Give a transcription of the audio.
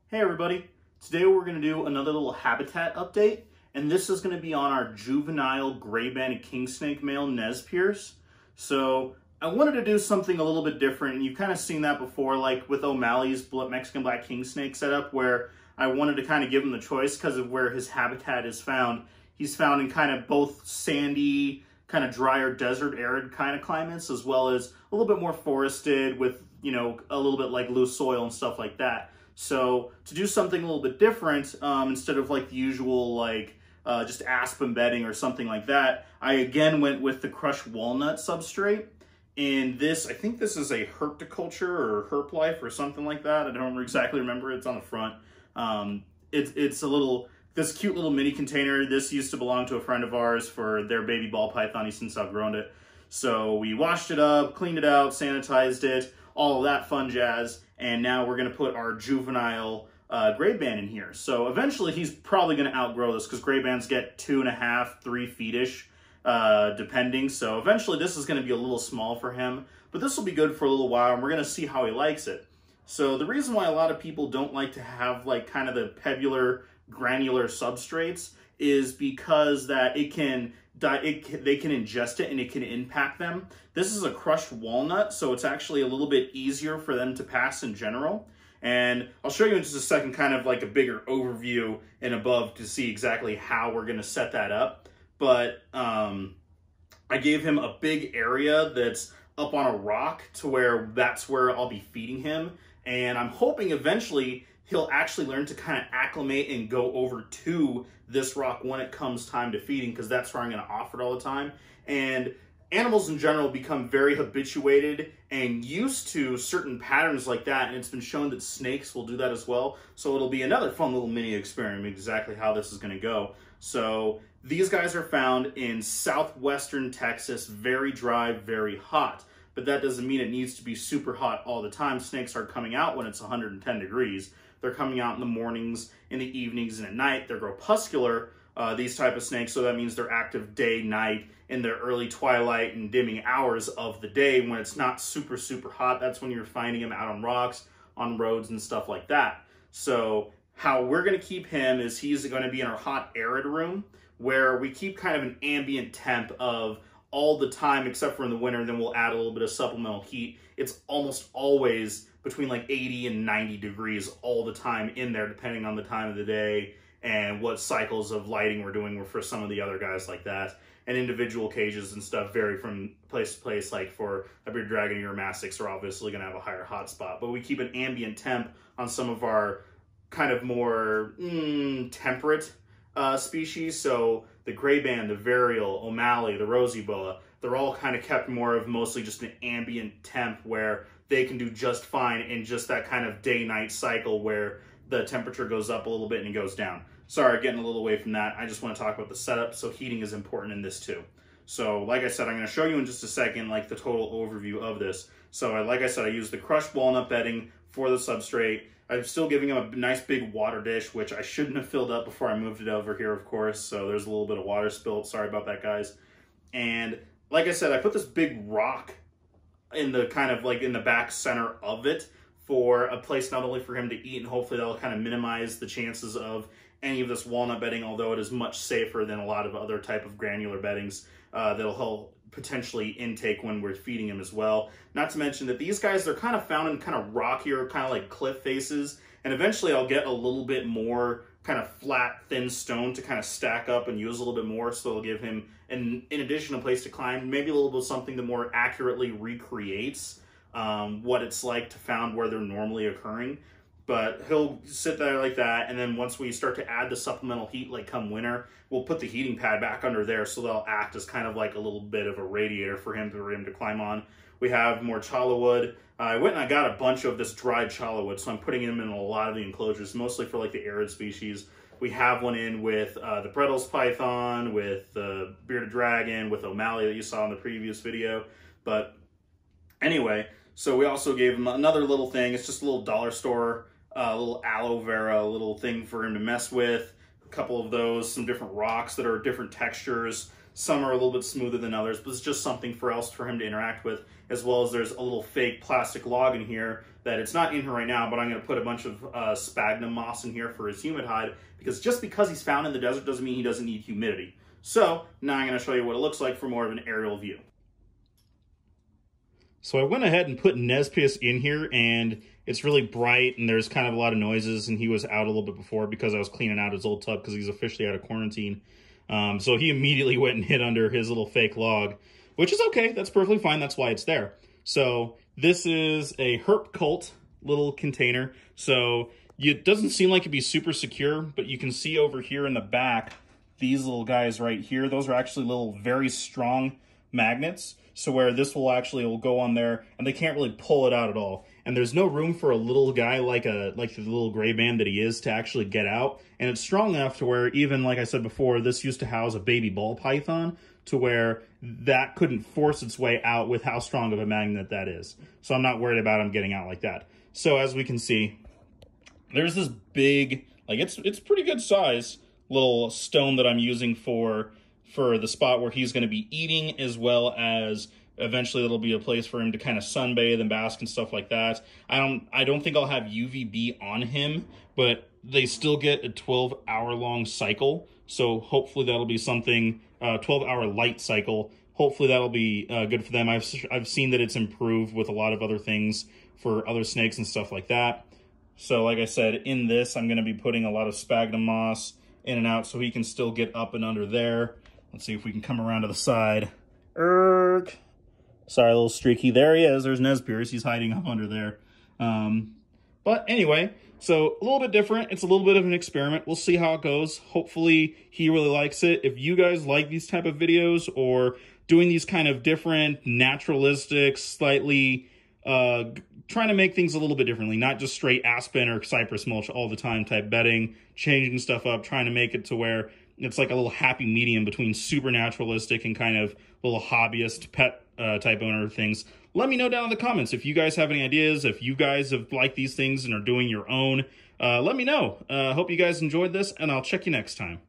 Hey everybody, today we're going to do another little habitat update, and this is going to be on our juvenile gray-banded kingsnake male Nez Perce. So I wanted to do something a little bit different, and you've kind of seen that before, like with O'Malley's Mexican black kingsnake setup, where I wanted to kind of give him the choice because of where his habitat is found. He's found in kind of both sandy, kind of drier desert arid kind of climates, as well as a little bit more forested with, you know, a little bit like loose soil and stuff like that. So to do something a little bit different, instead of like the usual like just aspen bedding or something like that, I again went with the crushed walnut substrate. And this, I think this is a herpticulture or herp life or something like that. I don't exactly remember. It's on the front. It's a little, this cute little mini container. This used to belong to a friend of ours for their baby ball python. He's since outgrown it. So we washed it up, cleaned it out, sanitized it, all of that fun jazz. And now we're going to put our juvenile gray band in here. So eventually he's probably going to outgrow this because gray bands get 2.5, 3 feet-ish, depending. So eventually this is going to be a little small for him, but this will be good for a little while, and we're going to see how he likes it. So the reason why a lot of people don't like to have like kind of the pebular, granular substrates is because that they can ingest it and it can impact them. This is a crushed walnut, so it's actually a little bit easier for them to pass in general. And I'll show you in just a second kind of like a bigger overview and above to see exactly how we're going to set that up. But I gave him a big area that's up on a rock to where that's where I'll be feeding him. And I'm hoping eventually he'll actually learn to kind of acclimate and go over to this rock when it comes time to feeding, because that's where I'm going to offer it all the time. And animals in general become very habituated and used to certain patterns like that, and it's been shown that snakes will do that as well. So it'll be another fun little mini experiment exactly how this is going to go. So these guys are found in southwestern Texas, very dry, very hot. But that doesn't mean it needs to be super hot all the time. Snakes are coming out when it's 110 degrees. They're coming out in the mornings, in the evenings, and at night. They're crepuscular, these type of snakes, so that means they're active day, night, in the early twilight and dimming hours of the day when it's not super, super hot. That's when you're finding them out on rocks, on roads, and stuff like that. So how we're going to keep him is he's going to be in our hot, arid room, where we keep kind of an ambient temp of all the time except for in the winter, and then we'll add a little bit of supplemental heat. It's almost always between like 80 and 90 degrees all the time in there, depending on the time of the day and what cycles of lighting we're doing for some of the other guys like that. And individual cages and stuff vary from place to place. Like for a bearded dragon, your mastics are obviously going to have a higher hot spot, but we keep an ambient temp on some of our kind of more temperate species. So the gray band, the varial, O'Malley, the rosy boa, they're all kind of kept more of mostly just an ambient temp where they can do just fine in just that kind of day-night cycle where the temperature goes up a little bit and it goes down. Sorry, getting a little away from that. I just want to talk about the setup. So heating is important in this too. So like I said, I'm going to show you in just a second like the total overview of this. So like I said, I used the crushed walnut bedding for the substrate. I'm still giving him a nice big water dish, which I shouldn't have filled up before I moved it over here, of course. So there's a little bit of water spilled. Sorry about that, guys. And like I said, I put this big rock in the kind of like in the back center of it for a place not only for him to eat, and hopefully that'll kind of minimize the chances of any of this walnut bedding, although it is much safer than a lot of other type of granular beddings that'll help potentially intake when we're feeding him as well. Not to mention that these guys, they're kind of found in kind of rockier, kind of like cliff faces, and eventually I'll get a little bit more kind of flat, thin stone to kind of stack up and use a little bit more, so it'll give him, in addition, a place to climb, maybe a little bit of something that more accurately recreates what it's like to found where they're normally occurring. But he'll sit there like that, and then once we start to add the supplemental heat, like come winter, we'll put the heating pad back under there, so they'll act as kind of like a little bit of a radiator for him to climb on. We have more chala wood. I went and I got a bunch of this dried chala wood, so I'm putting them in a lot of the enclosures, mostly for like the arid species. We have one in with the Brettles python, with the bearded dragon, with O'Malley that you saw in the previous video. But anyway, so we also gave him another little thing. It's just a little dollar store, little aloe vera, little thing for him to mess with. A couple of those, some different rocks that are different textures, Some are a little bit smoother than others, but it's just something else for him to interact with, as well as there's a little fake plastic log in here that it's not in here right now, but I'm going to put a bunch of sphagnum moss in here for his humid hide, because just because he's found in the desert doesn't mean he doesn't need humidity. So now I'm going to show you what it looks like for more of an aerial view. So I went ahead and put Nez Perce in here, and it's really bright, and there's kind of a lot of noises, and he was out a little bit before because I was cleaning out his old tub because he's officially out of quarantine. So he immediately went and hid under his little fake log, which is okay. That's perfectly fine. That's why it's there. So this is a herp cult little container. So it doesn't seem like it'd be super secure, but you can see over here in the back, these little guys right here, those are actually little very strong magnets. So where this will go on there, and they can't really pull it out at all. And there's no room for a little guy like the little gray band that he is to actually get out. And it's strong enough to where, even like I said before, this used to house a baby ball python, to where that couldn't force its way out with how strong of a magnet that is. So I'm not worried about him getting out like that. So as we can see, there's this big, like it's pretty good size little stone that I'm using for the spot where he's going to be eating, as well as eventually it'll be a place for him to kind of sunbathe and bask and stuff like that. I don't think I'll have UVB on him, but they still get a 12-hour long cycle. So hopefully that'll be something, 12-hour light cycle. Hopefully that'll be good for them. I've seen that it's improved with a lot of other things for other snakes and stuff like that. So like I said, in this, I'm going to be putting a lot of sphagnum moss in and out so he can still get up and under there. Let's see if we can come around to the side. Sorry, a little streaky. There he is. There's Nez Perce. He's hiding up under there. But anyway, so a little bit different. It's a little bit of an experiment. We'll see how it goes. Hopefully he really likes it. If you guys like these type of videos, or doing these kind of different, naturalistic, slightly trying to make things a little bit differently, not just straight aspen or cypress mulch all the time type bedding, changing stuff up, trying to make it to where it's like a little happy medium between super naturalistic and kind of little hobbyist pet type owner things. Let me know down in the comments if you guys have any ideas, if you guys have liked these things and are doing your own. Let me know. Hope you guys enjoyed this, and I'll check you next time.